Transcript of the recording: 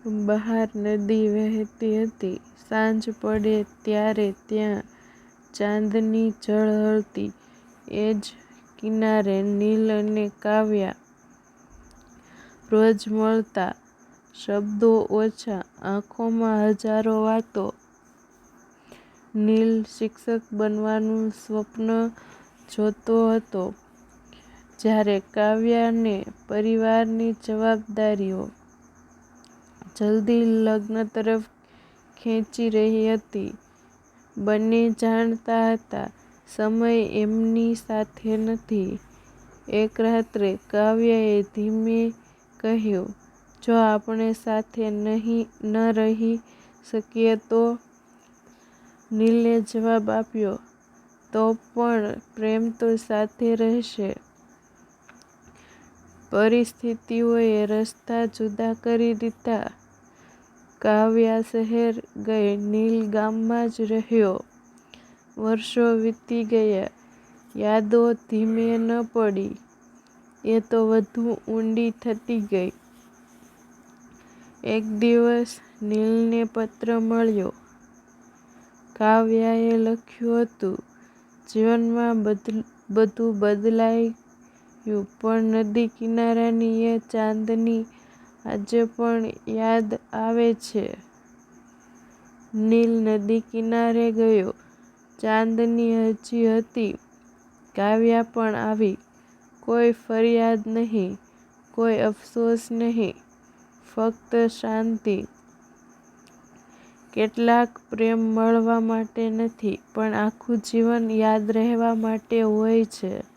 બહાર નદી વહેતી હતી. સાંજ પડે ત્યારે ત્યાં ચાંદની ઝળહળતી. એ જ કિનારે નીલ અને કાવ્યા રોજ મળતા. શબ્દો ઓછા, આંખોમાં હજારો વાતો. નીલ શિક્ષક બનવાનું સ્વપ્ન જોતો હતો, જ્યારે કાવ્યાને પરિવારની જવાબદારીઓ જલ્દી લગ્ન તરફ ખેંચી રહી હતી. બંને જાણતા હતા, સમય એમની સાથે નથી. એક રાત્રે કાવ્યાએ ધીમે કહ્યું, "જો આપણે સાથે ન રહી શકીએ તો?" નીલે જવાબ આપ્યો, "તો પણ પ્રેમ તો સાથે રહેશે." પરિસ્થિતિઓએ રસ્તા જુદા કરી દીધા. કાવ્યા શહેર ગઈ, નીલ ગામમાં જ રહ્યો. વર્ષો વીતી ગયા. યાદો ધીમે ન પડી, એ તો વધુ ઊંડી થતી ગઈ. એક દિવસ નીલને પત્ર મળ્યો. કાવ્યાએ લખ્યું હતું, "જીવનમાં બધું બદલાયું, પણ નદી કિનારાની એ ચાંદની આજે પણ યાદ આવે છે." નીલ નદી કિનારે ગયો. ચાંદની હજી હતી. કાવ્યા પણ આવી. કોઈ ફરિયાદ નહીં, કોઈ અફસોસ નહીં, ફક્ત શાંતિ. કેટલાક પ્રેમ મળવા માટે નથી, પણ આખું જીવન યાદ રહેવા માટે હોય છે.